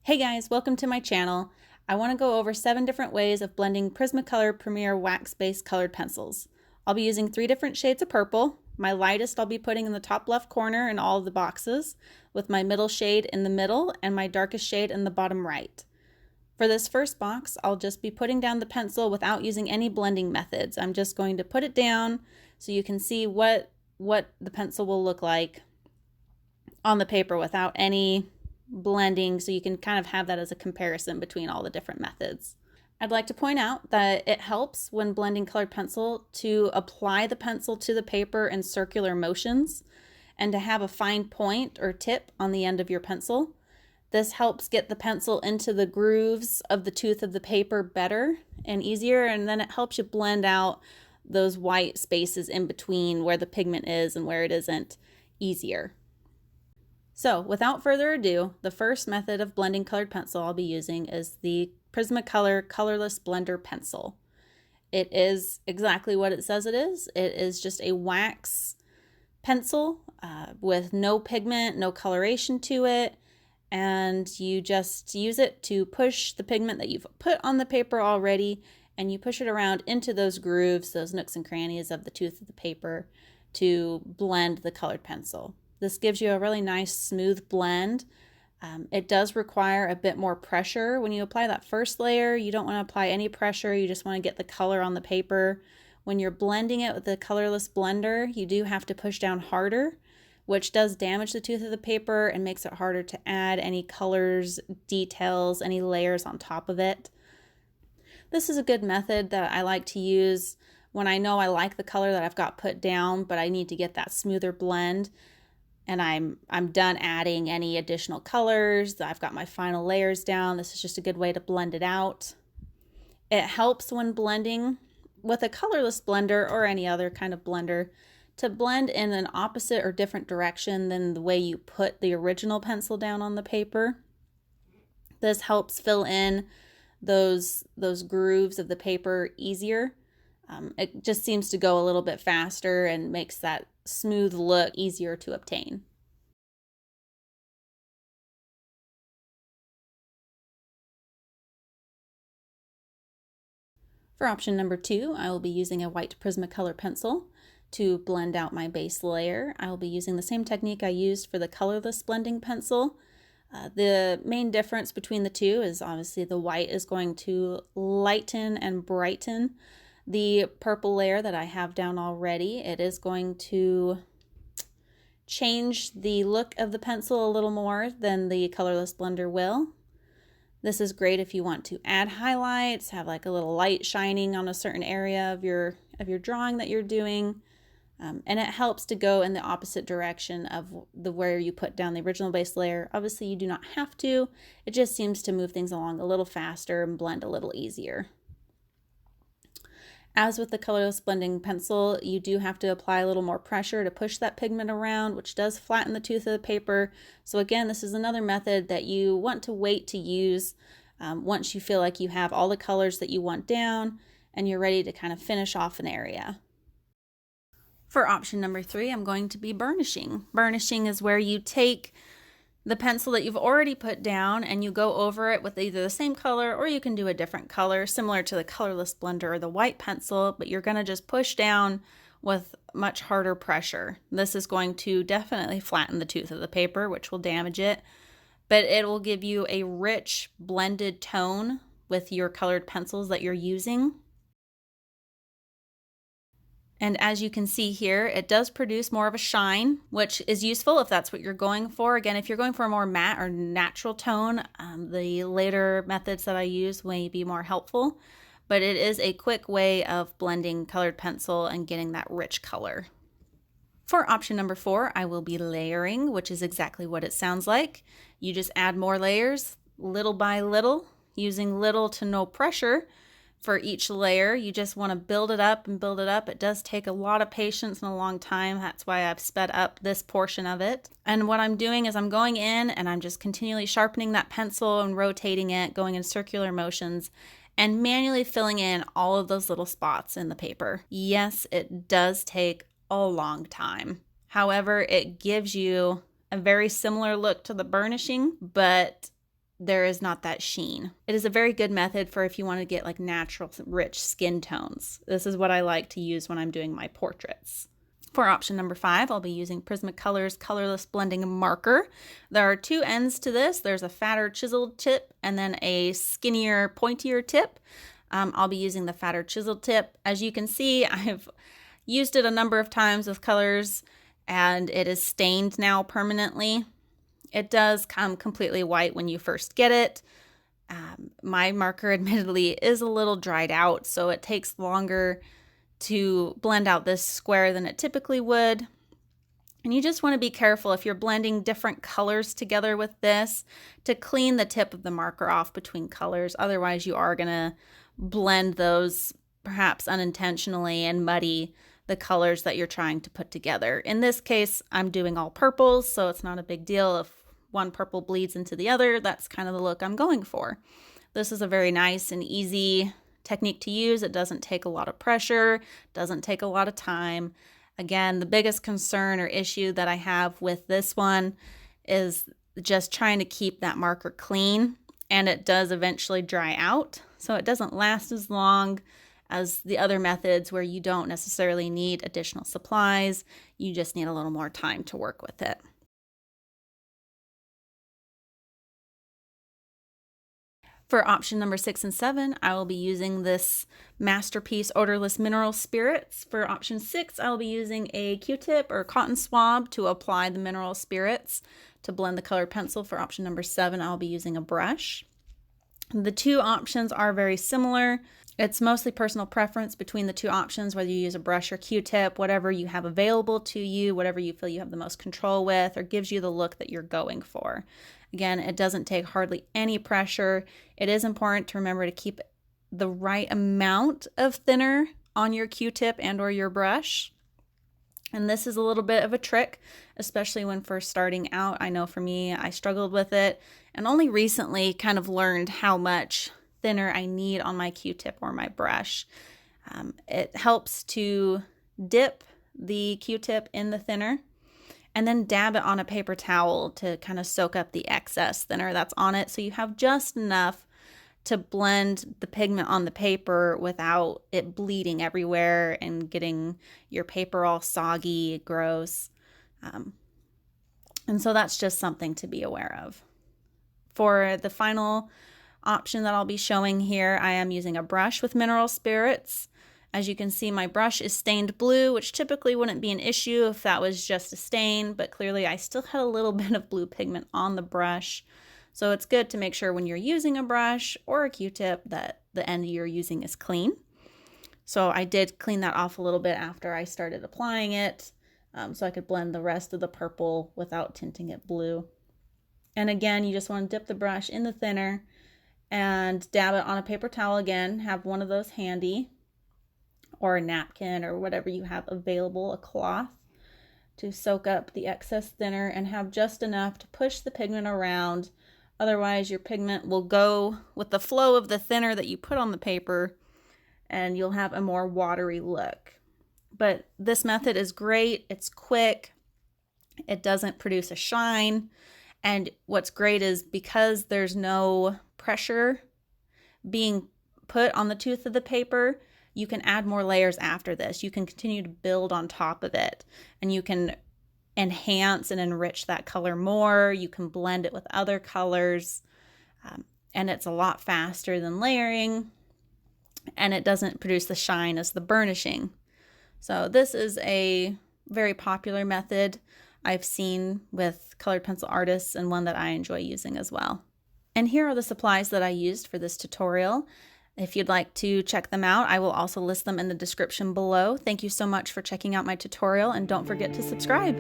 Hey guys, welcome to my channel. I want to go over 7 different ways of blending Prismacolor Premiere wax-based colored pencils. I'll be using 3 different shades of purple. My lightest I'll be putting in the top left corner in all of the boxes, with my middle shade in the middle and my darkest shade in the bottom right. For this first box, I'll just be putting down the pencil without using any blending methods. I'm just going to put it down so you can see what the pencil will look like on the paper without any blending, so you can kind of have that as a comparison between all the different methods. I'd like to point out that it helps when blending colored pencil to apply the pencil to the paper in circular motions and to have a fine point or tip on the end of your pencil. This helps get the pencil into the grooves of the tooth of the paper better and easier, and then it helps you blend out those white spaces in between where the pigment is and where it isn't easier. So without further ado, the first method of blending colored pencil I'll be using is the Prismacolor Colorless Blender Pencil. It is exactly what it says it is. It is just a wax pencil with no pigment, no coloration to it, and you just use it to push the pigment that you've put on the paper already, and you push it around into those grooves, those nooks and crannies of the tooth of the paper to blend the colored pencil. This gives you a really nice smooth blend. It does require a bit more pressure. When you apply that first layer, you don't want to apply any pressure. You just want to get the color on the paper. When you're blending it with the colorless blender, you do have to push down harder, which does damage the tooth of the paper and makes it harder to add any colors, details, any layers on top of it. This is a good method that I like to use when I know I like the color that I've got put down, but I need to get that smoother blend. And I'm done adding any additional colors. I've got my final layers down. This is just a good way to blend it out. It helps when blending with a colorless blender or any other kind of blender to blend in an opposite or different direction than the way you put the original pencil down on the paper. This helps fill in those grooves of the paper easier. It just seems to go a little bit faster and makes that smooth look easier to obtain. For option number 2, I will be using a white Prismacolor pencil to blend out my base layer. I will be using the same technique I used for the colorless blending pencil. The main difference between the two is obviously the white is going to lighten and brighten the purple layer that I have down already. It is going to change the look of the pencil a little more than the colorless blender will. This is great if you want to add highlights, have like a little light shining on a certain area of your drawing that you're doing. And it helps to go in the opposite direction of where you put down the original base layer. Obviously you do not have to. It just seems to move things along a little faster and blend a little easier. As with the colorless blending pencil, you do have to apply a little more pressure to push that pigment around, which does flatten the tooth of the paper. So again, this is another method that you want to wait to use once you feel like you have all the colors that you want down and you're ready to kind of finish off an area. For option number 3, I'm going to be burnishing. Burnishing is where you take the pencil that you've already put down and you go over it with either the same color or you can do a different color similar to the colorless blender or the white pencil, but you're going to just push down with much harder pressure. This is going to definitely flatten the tooth of the paper, which will damage it, but it will give you a rich blended tone with your colored pencils that you're using. And as you can see here, it does produce more of a shine, which is useful if that's what you're going for. Again, if you're going for a more matte or natural tone, the later methods that I use may be more helpful, but it is a quick way of blending colored pencil and getting that rich color. For option number 4, I will be layering, which is exactly what it sounds like. You just add more layers little by little, using little to no pressure. For each layer, you just want to build it up and build it up. It does take a lot of patience and a long time. That's why I've sped up this portion of it. And what I'm doing is I'm going in and I'm just continually sharpening that pencil and rotating it, going in circular motions and manually filling in all of those little spots in the paper. Yes, it does take a long time. However, it gives you a very similar look to the burnishing, but there is not that sheen. It is a very good method for if you want to get like natural, rich skin tones. This is what I like to use when I'm doing my portraits. For option number 5, I'll be using Prismacolor's Colorless Blending Marker. There are 2 ends to this. There's a fatter chiseled tip and then a skinnier, pointier tip. I'll be using the fatter chiseled tip. As you can see, I've used it a number of times with colors and it is stained now permanently. It does come completely white when you first get it. My marker admittedly is a little dried out, so it takes longer to blend out this square than it typically would. And you just want to be careful if you're blending different colors together with this to clean the tip of the marker off between colors. Otherwise, you are going to blend those perhaps unintentionally and muddy the colors that you're trying to put together. In this case, I'm doing all purples, so it's not a big deal if one purple bleeds into the other. That's kind of the look I'm going for. This is a very nice and easy technique to use. It doesn't take a lot of pressure, doesn't take a lot of time. Again, the biggest concern or issue that I have with this one is just trying to keep that marker clean, and it does eventually dry out, so it doesn't last as long as the other methods where you don't necessarily need additional supplies. You just need a little more time to work with it. For option number 6 and 7, I will be using this Masterpiece Odorless Mineral Spirits. For option 6, I will be using a Q-tip or cotton swab to apply the mineral spirits to blend the colored pencil. For option number 7, I'll be using a brush. The 2 options are very similar. It's mostly personal preference between the 2 options, whether you use a brush or Q-tip, whatever you have available to you, whatever you feel you have the most control with or gives you the look that you're going for. Again, it doesn't take hardly any pressure. It is important to remember to keep the right amount of thinner on your Q-tip and or your brush. And this is a little bit of a trick, especially when first starting out. I know for me, I struggled with it and only recently kind of learned how much thinner I need on my Q-tip or my brush. It helps to dip the Q-tip in the thinner and then dab it on a paper towel to kind of soak up the excess thinner that's on it, so you have just enough to blend the pigment on the paper without it bleeding everywhere and getting your paper all soggy, gross. And so that's just something to be aware of. For the final option that I'll be showing here, I am using a brush with mineral spirits. As you can see, my brush is stained blue, which typically wouldn't be an issue if that was just a stain, but clearly I still had a little bit of blue pigment on the brush. So it's good to make sure when you're using a brush or a Q-tip that the end you're using is clean. So I did clean that off a little bit after I started applying it, so I could blend the rest of the purple without tinting it blue. And again, you just want to dip the brush in the thinner and dab it on a paper towel again. Have one of those handy, or a napkin or whatever you have available, a cloth, to soak up the excess thinner and have just enough to push the pigment around. Otherwise, your pigment will go with the flow of the thinner that you put on the paper and you'll have a more watery look. But this method is great. It's quick. It doesn't produce a shine. And what's great is because there's no pressure being put on the tooth of the paper, you can add more layers after this. You can continue to build on top of it, and you can enhance and enrich that color more. You can blend it with other colors, and it's a lot faster than layering, and it doesn't produce the shine as the burnishing. So this is a very popular method I've seen with colored pencil artists, and one that I enjoy using as well. And here are the supplies that I used for this tutorial. If you'd like to check them out, I will also list them in the description below. Thank you so much for checking out my tutorial, and don't forget to subscribe.